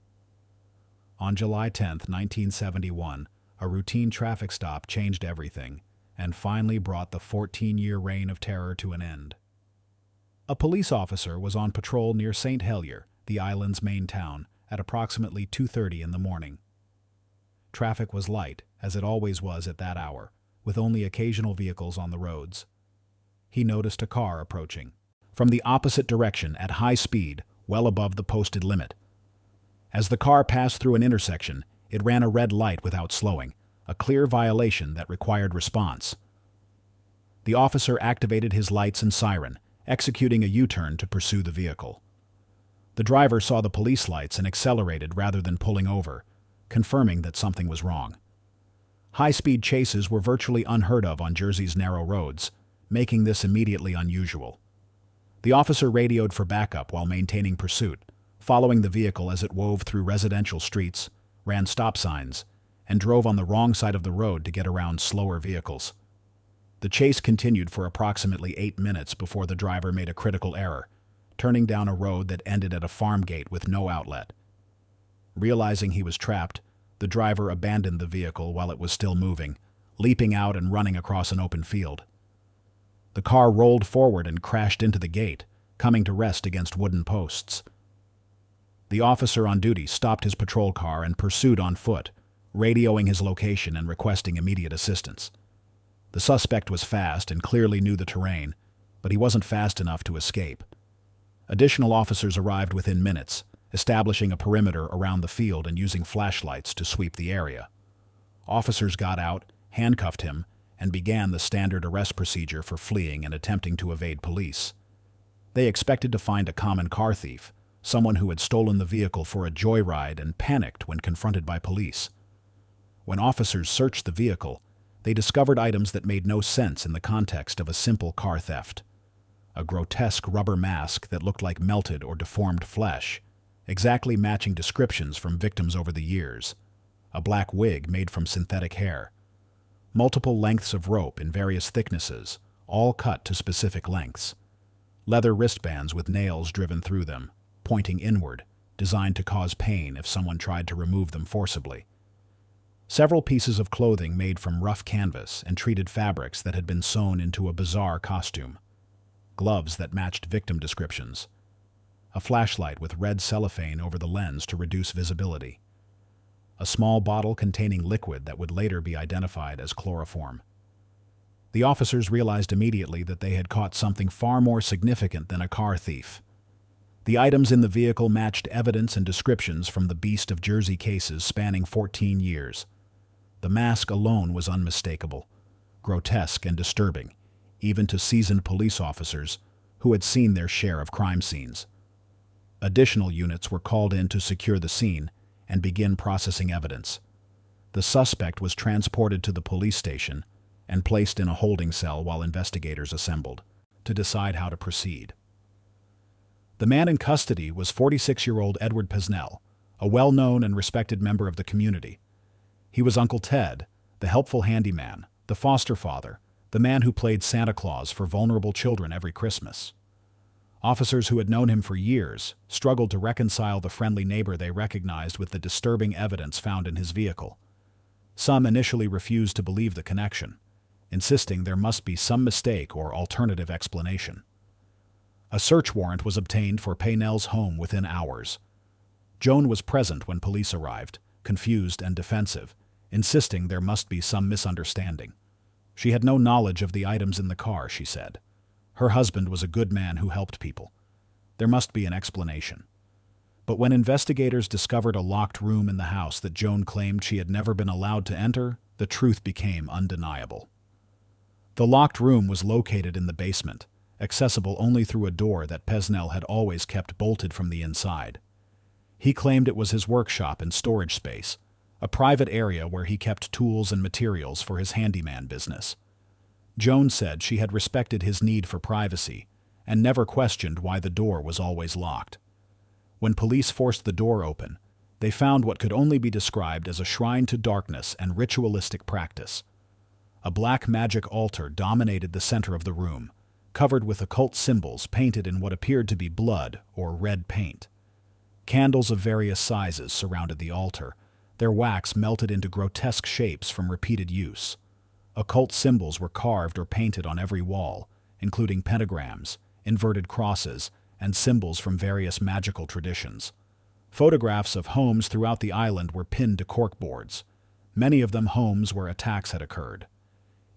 On July 10, 1971, a routine traffic stop changed everything and finally brought the 14-year reign of terror to an end. A police officer was on patrol near St. Helier, the island's main town, at approximately 2:30 in the morning. Traffic was light, as it always was at that hour, with only occasional vehicles on the roads. He noticed a car approaching from the opposite direction at high speed, well above the posted limit. As the car passed through an intersection, it ran a red light without slowing, a clear violation that required response. The officer activated his lights and siren, executing a U-turn to pursue the vehicle. The driver saw the police lights and accelerated rather than pulling over, confirming that something was wrong. High-speed chases were virtually unheard of on Jersey's narrow roads, making this immediately unusual. The officer radioed for backup while maintaining pursuit, following the vehicle as it wove through residential streets, ran stop signs, and drove on the wrong side of the road to get around slower vehicles. The chase continued for approximately 8 minutes before the driver made a critical error, turning down a road that ended at a farm gate with no outlet. Realizing he was trapped, the driver abandoned the vehicle while it was still moving, leaping out and running across an open field. The car rolled forward and crashed into the gate, coming to rest against wooden posts. The officer on duty stopped his patrol car and pursued on foot, radioing his location and requesting immediate assistance. The suspect was fast and clearly knew the terrain, but he wasn't fast enough to escape. Additional officers arrived within minutes, establishing a perimeter around the field and using flashlights to sweep the area. Officers got out, handcuffed him, and began the standard arrest procedure for fleeing and attempting to evade police. They expected to find a common car thief, someone who had stolen the vehicle for a joyride and panicked when confronted by police. When officers searched the vehicle, they discovered items that made no sense in the context of a simple car theft. a grotesque rubber mask that looked like melted or deformed flesh, exactly matching descriptions from victims over the years, a black wig made from synthetic hair, multiple lengths of rope in various thicknesses, all cut to specific lengths, leather wristbands with nails driven through them, pointing inward, designed to cause pain if someone tried to remove them forcibly. Several pieces of clothing made from rough canvas and treated fabrics that had been sewn into a bizarre costume. Gloves that matched victim descriptions. A flashlight with red cellophane over the lens to reduce visibility. A small bottle containing liquid that would later be identified as chloroform. The officers realized immediately that they had caught something far more significant than a car thief. The items in the vehicle matched evidence and descriptions from the Beast of Jersey cases spanning 14 years. The mask alone was unmistakable, grotesque and disturbing, even to seasoned police officers who had seen their share of crime scenes. Additional units were called in to secure the scene and begin processing evidence. The suspect was transported to the police station and placed in a holding cell while investigators assembled to decide how to proceed. The man in custody was 46-year-old Edward Pesnell, a well-known and respected member of the community. He was Uncle Ted, the helpful handyman, the foster father, the man who played Santa Claus for vulnerable children every Christmas. Officers who had known him for years struggled to reconcile the friendly neighbor they recognized with the disturbing evidence found in his vehicle. Some initially refused to believe the connection, insisting there must be some mistake or alternative explanation. A search warrant was obtained for Pesnell's home within hours. Joan was present when police arrived, confused and defensive, insisting there must be some misunderstanding. She had no knowledge of the items in the car, she said. Her husband was a good man who helped people. There must be an explanation. But when investigators discovered a locked room in the house that Joan claimed she had never been allowed to enter, the truth became undeniable. The locked room was located in the basement, accessible only through a door that Pesnell had always kept bolted from the inside. He claimed it was his workshop and storage space, a private area where he kept tools and materials for his handyman business. Joan said she had respected his need for privacy and never questioned why the door was always locked. When police forced the door open, they found what could only be described as a shrine to darkness and ritualistic practice. A black magic altar dominated the center of the room, covered with occult symbols painted in what appeared to be blood or red paint. Candles of various sizes surrounded the altar, their wax melted into grotesque shapes from repeated use. Occult symbols were carved or painted on every wall, including pentagrams, inverted crosses, and symbols from various magical traditions. Photographs of homes throughout the island were pinned to corkboards, many of them homes where attacks had occurred.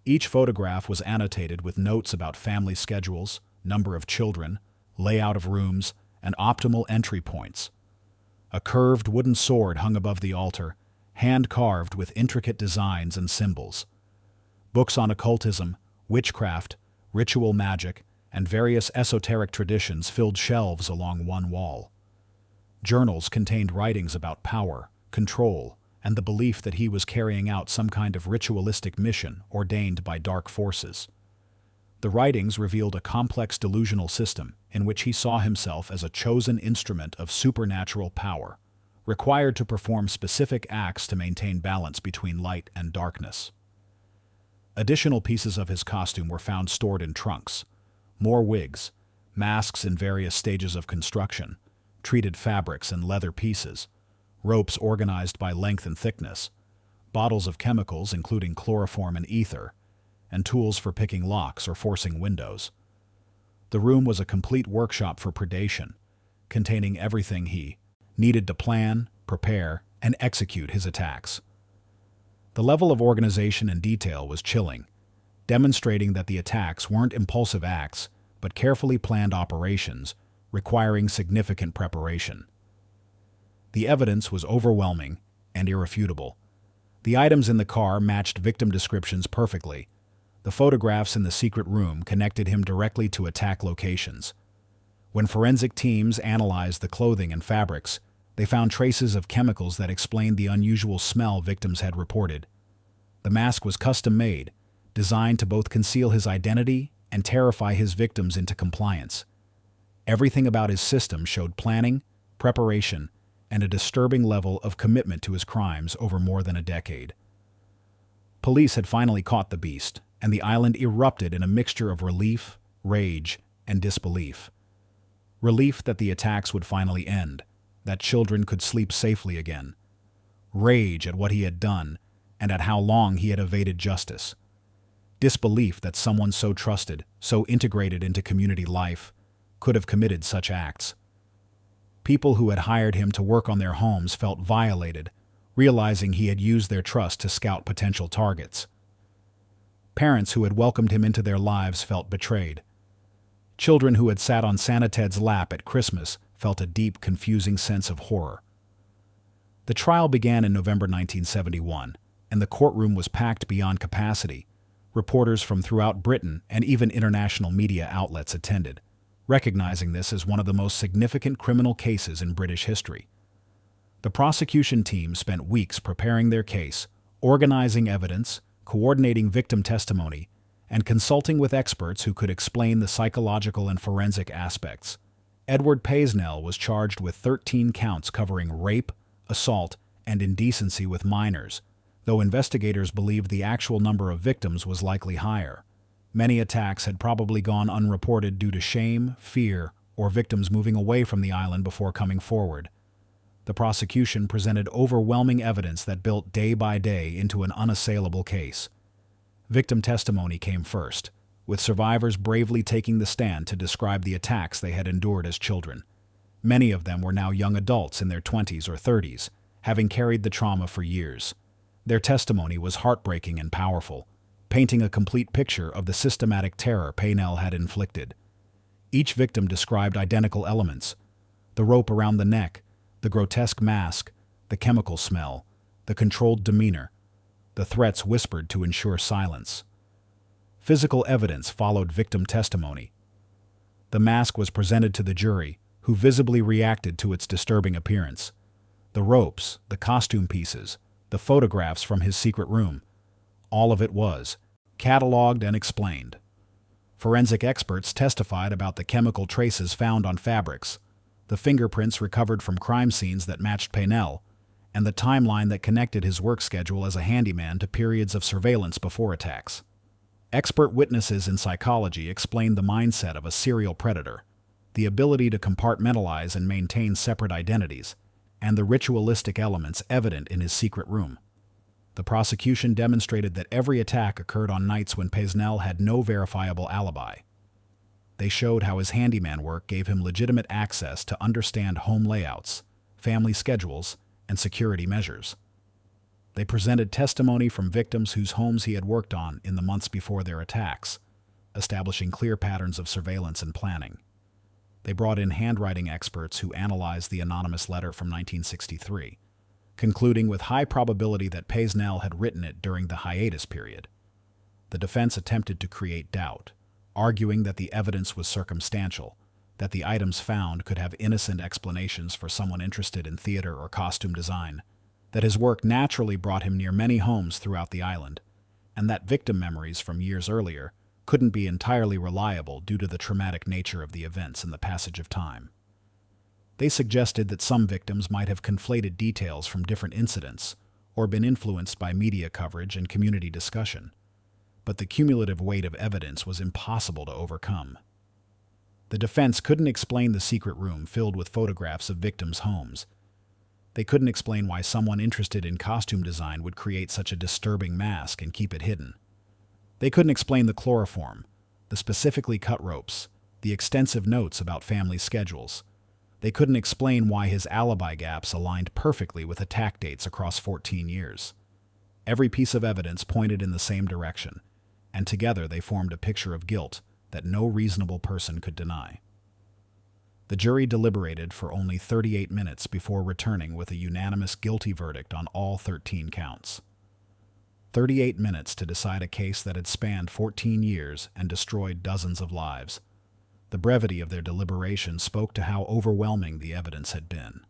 Each photograph was annotated with notes about family schedules, number of children, layout of rooms, and optimal entry points. A curved wooden sword hung above the altar, hand-carved with intricate designs and symbols. Books on occultism, witchcraft, ritual magic, and various esoteric traditions filled shelves along one wall. Journals contained writings about power, control, and the belief that he was carrying out some kind of ritualistic mission ordained by dark forces. The writings revealed a complex delusional system in which he saw himself as a chosen instrument of supernatural power, required to perform specific acts to maintain balance between light and darkness. Additional pieces of his costume were found stored in trunks. More wigs, masks in various stages of construction, treated fabrics and leather pieces, ropes organized by length and thickness, bottles of chemicals including chloroform and ether, and tools for picking locks or forcing windows. The room was a complete workshop for predation, containing everything he needed to plan, prepare, and execute his attacks. The level of organization and detail was chilling, demonstrating that the attacks weren't impulsive acts, but carefully planned operations requiring significant preparation. The evidence was overwhelming and irrefutable. The items in the car matched victim descriptions perfectly. The photographs in the secret room connected him directly to attack locations. When forensic teams analyzed the clothing and fabrics, they found traces of chemicals that explained the unusual smell victims had reported. The mask was custom-made, designed to both conceal his identity and terrify his victims into compliance. Everything about his system showed planning, preparation, and a disturbing level of commitment to his crimes over more than a decade. Police had finally caught the beast, and the island erupted in a mixture of relief, rage, and disbelief. Relief that the attacks would finally end, that children could sleep safely again. Rage at what he had done, and at how long he had evaded justice. Disbelief that someone so trusted, so integrated into community life, could have committed such acts. People who had hired him to work on their homes felt violated, realizing he had used their trust to scout potential targets. Parents who had welcomed him into their lives felt betrayed. Children who had sat on Santa Ted's lap at Christmas felt a deep, confusing sense of horror. The trial began in November 1971, and the courtroom was packed beyond capacity. Reporters from throughout Britain and even international media outlets attended, recognizing this as one of the most significant criminal cases in British history. The prosecution team spent weeks preparing their case, organizing evidence, coordinating victim testimony, and consulting with experts who could explain the psychological and forensic aspects. Edward Paisnell was charged with 13 counts covering rape, assault, and indecency with minors, though investigators believed the actual number of victims was likely higher. Many attacks had probably gone unreported due to shame, fear, or victims moving away from the island before coming forward. The prosecution presented overwhelming evidence that built day by day into an unassailable case. Victim testimony came first, with survivors bravely taking the stand to describe the attacks they had endured as children. Many of them were now young adults in their 20s or 30s, having carried the trauma for years. Their testimony was heartbreaking and powerful, painting a complete picture of the systematic terror Paisnell had inflicted. Each victim described identical elements: the rope around the neck, the grotesque mask, the chemical smell, the controlled demeanor, the threats whispered to ensure silence. Physical evidence followed victim testimony. The mask was presented to the jury, who visibly reacted to its disturbing appearance. The ropes, the costume pieces, the photographs from his secret room, all of it was cataloged and explained. Forensic experts testified about the chemical traces found on fabrics, the fingerprints recovered from crime scenes that matched Paisnell, and the timeline that connected his work schedule as a handyman to periods of surveillance before attacks. Expert witnesses in psychology explained the mindset of a serial predator, the ability to compartmentalize and maintain separate identities, and the ritualistic elements evident in his secret room. The prosecution demonstrated that every attack occurred on nights when Paisnell had no verifiable alibi. They showed how his handyman work gave him legitimate access to understand home layouts, family schedules, and security measures. They presented testimony from victims whose homes he had worked on in the months before their attacks, establishing clear patterns of surveillance and planning. They brought in handwriting experts who analyzed the anonymous letter from 1963, concluding with high probability that Paisnell had written it during the hiatus period. The defense attempted to create doubt, arguing that the evidence was circumstantial, that the items found could have innocent explanations for someone interested in theater or costume design, that his work naturally brought him near many homes throughout the island, and that victim memories from years earlier couldn't be entirely reliable due to the traumatic nature of the events and the passage of time. They suggested that some victims might have conflated details from different incidents or been influenced by media coverage and community discussion, but the cumulative weight of evidence was impossible to overcome. The defense couldn't explain the secret room filled with photographs of victims' homes. They couldn't explain why someone interested in costume design would create such a disturbing mask and keep it hidden. They couldn't explain the chloroform, the specifically cut ropes, the extensive notes about family schedules. They couldn't explain why his alibi gaps aligned perfectly with attack dates across 14 years. Every piece of evidence pointed in the same direction, and together they formed a picture of guilt that no reasonable person could deny. The jury deliberated for only 38 minutes before returning with a unanimous guilty verdict on all 13 counts. 38 minutes to decide a case that had spanned 14 years and destroyed dozens of lives. The brevity of their deliberation spoke to how overwhelming the evidence had been.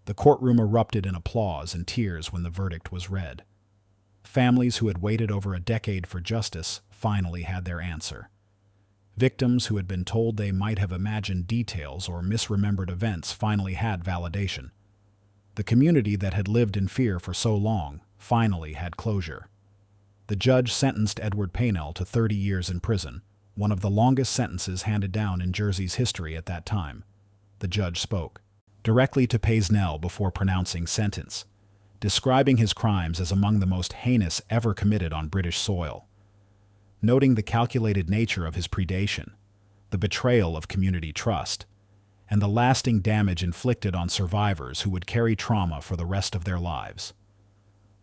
The courtroom erupted in applause and tears when the verdict was read. Families who had waited over a decade for justice finally had their answer. Victims who had been told they might have imagined details or misremembered events finally had validation. The community that had lived in fear for so long finally had closure. The judge sentenced Edward Paynell to 30 years in prison, one of the longest sentences handed down in Jersey's history at that time. The judge spoke directly to Paynell before pronouncing sentence, describing his crimes as among the most heinous ever committed on British soil. Noting the calculated nature of his predation, the betrayal of community trust, and the lasting damage inflicted on survivors who would carry trauma for the rest of their lives.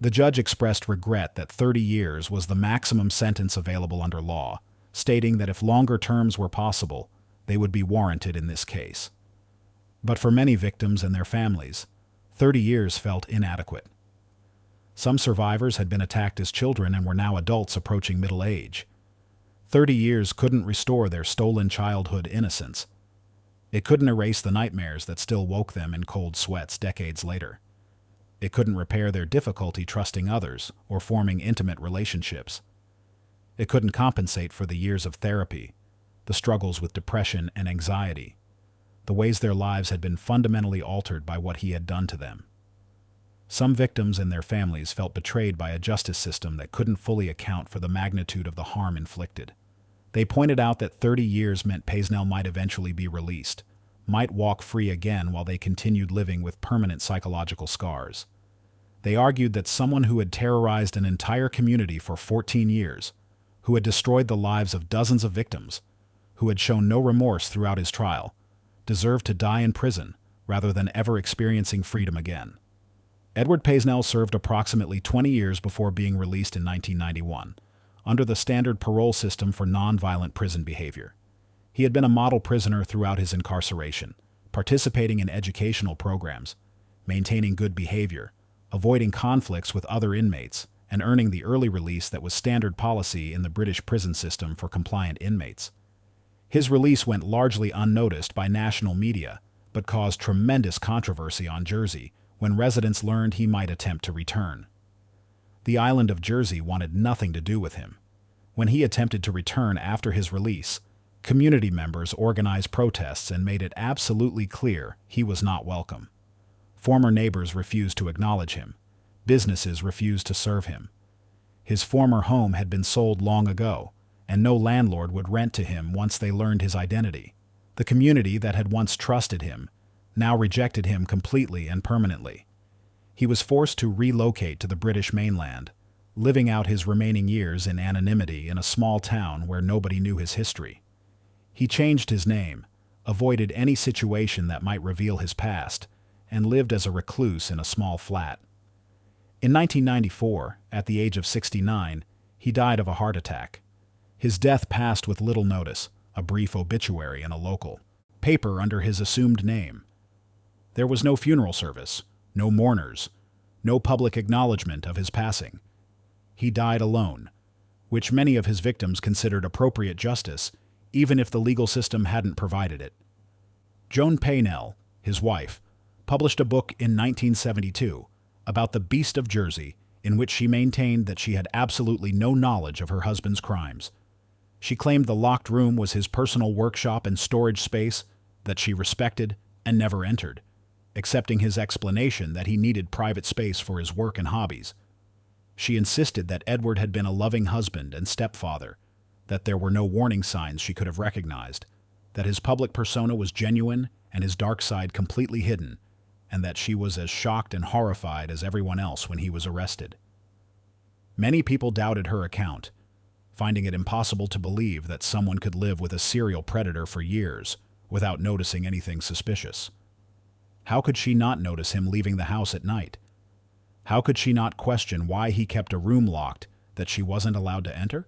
The judge expressed regret that 30 years was the maximum sentence available under law, stating that if longer terms were possible, they would be warranted in this case. But for many victims and their families, 30 years felt inadequate. Some survivors had been attacked as children and were now adults approaching middle age. 30 years couldn't restore their stolen childhood innocence. It couldn't erase the nightmares that still woke them in cold sweats decades later. It couldn't repair their difficulty trusting others or forming intimate relationships. It couldn't compensate for the years of therapy, the struggles with depression and anxiety, the ways their lives had been fundamentally altered by what he had done to them. Some victims and their families felt betrayed by a justice system that couldn't fully account for the magnitude of the harm inflicted. They pointed out that 30 years meant Paynell might eventually be released, might walk free again while they continued living with permanent psychological scars. They argued that someone who had terrorized an entire community for 14 years, who had destroyed the lives of dozens of victims, who had shown no remorse throughout his trial, deserved to die in prison rather than ever experiencing freedom again. Edward Paynell served approximately 20 years before being released in 1991, under the standard parole system for nonviolent prison behavior. He had been a model prisoner throughout his incarceration, participating in educational programs, maintaining good behavior, avoiding conflicts with other inmates, and earning the early release that was standard policy in the British prison system for compliant inmates. His release went largely unnoticed by national media, but caused tremendous controversy on Jersey when residents learned he might attempt to return. The island of Jersey wanted nothing to do with him. When he attempted to return after his release, community members organized protests and made it absolutely clear he was not welcome. Former neighbors refused to acknowledge him. Businesses refused to serve him. His former home had been sold long ago, and no landlord would rent to him once they learned his identity. The community that had once trusted him now rejected him completely and permanently. He was forced to relocate to the British mainland, living out his remaining years in anonymity in a small town where nobody knew his history. He changed his name, avoided any situation that might reveal his past, and lived as a recluse in a small flat. In 1994, at the age of 69, he died of a heart attack. His death passed with little notice, a brief obituary in a local paper under his assumed name. There was no funeral service, no mourners, no public acknowledgement of his passing. He died alone, which many of his victims considered appropriate justice, even if the legal system hadn't provided it. Joan Paynell, his wife, published a book in 1972 about the Beast of Jersey, in which she maintained that she had absolutely no knowledge of her husband's crimes. She claimed the locked room was his personal workshop and storage space that she respected and never entered, accepting his explanation that he needed private space for his work and hobbies. She insisted that Edward had been a loving husband and stepfather, that there were no warning signs she could have recognized, that his public persona was genuine and his dark side completely hidden, and that she was as shocked and horrified as everyone else when he was arrested. Many people doubted her account, finding it impossible to believe that someone could live with a serial predator for years without noticing anything suspicious. How could she not notice him leaving the house at night? How could she not question why he kept a room locked that she wasn't allowed to enter?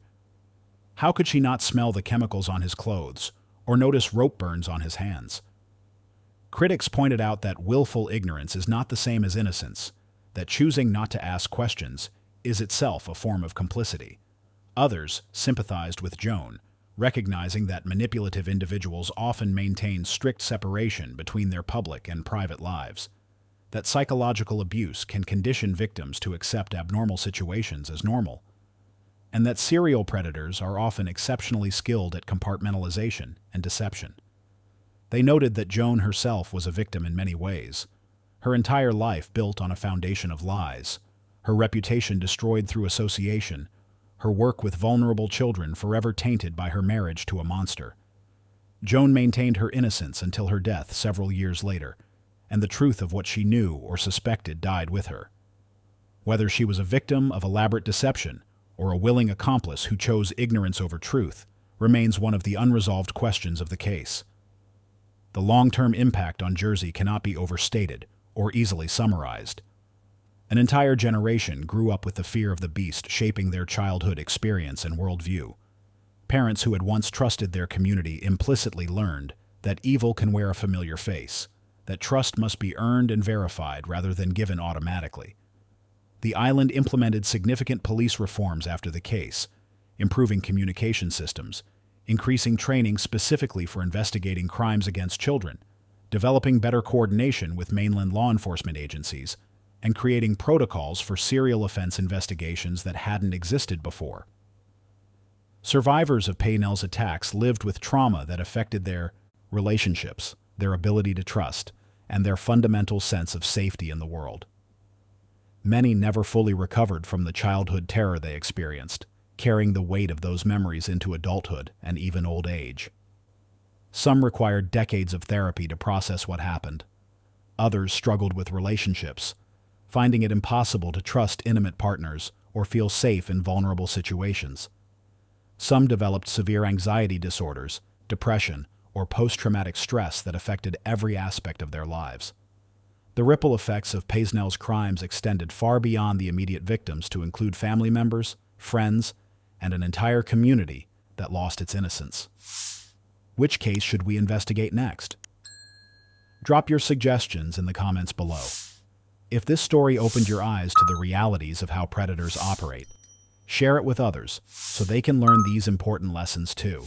How could she not smell the chemicals on his clothes or notice rope burns on his hands? Critics pointed out that willful ignorance is not the same as innocence, that choosing not to ask questions is itself a form of complicity. Others sympathized with Joan, recognizing that manipulative individuals often maintain strict separation between their public and private lives, that psychological abuse can condition victims to accept abnormal situations as normal. and that serial predators are often exceptionally skilled at compartmentalization and deception. They noted that Joan herself was a victim in many ways, her entire life built on a foundation of lies, her reputation destroyed through association, her work with vulnerable children forever tainted by her marriage to a monster. Joan maintained her innocence until her death several years later, and the truth of what she knew or suspected died with her. Whether she was a victim of elaborate deception or a willing accomplice who chose ignorance over truth remains one of the unresolved questions of the case. The long-term impact on Jersey cannot be overstated or easily summarized. An entire generation grew up with the fear of the beast shaping their childhood experience and worldview. Parents who had once trusted their community implicitly learned that evil can wear a familiar face, that trust must be earned and verified rather than given automatically. The island implemented significant police reforms after the case, improving communication systems, increasing training specifically for investigating crimes against children, developing better coordination with mainland law enforcement agencies, and creating protocols for serial offense investigations that hadn't existed before. Survivors of Paynell's attacks lived with trauma that affected their relationships, their ability to trust, and their fundamental sense of safety in the world. Many never fully recovered from the childhood terror they experienced, carrying the weight of those memories into adulthood and even old age. Some required decades of therapy to process what happened. Others struggled with relationships, finding it impossible to trust intimate partners or feel safe in vulnerable situations. Some developed severe anxiety disorders, depression, or post-traumatic stress that affected every aspect of their lives. The ripple effects of Paynell's crimes extended far beyond the immediate victims to include family members, friends, and an entire community that lost its innocence. Which case should we investigate next? Drop your suggestions in the comments below. If this story opened your eyes to the realities of how predators operate, share it with others so they can learn these important lessons too.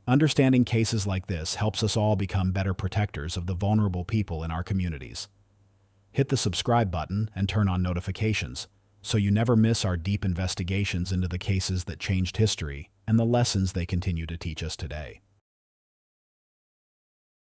Understanding cases like this helps us all become better protectors of the vulnerable people in our communities. Hit the subscribe button and turn on notifications so you never miss our deep investigations into the cases that changed history and the lessons they continue to teach us today.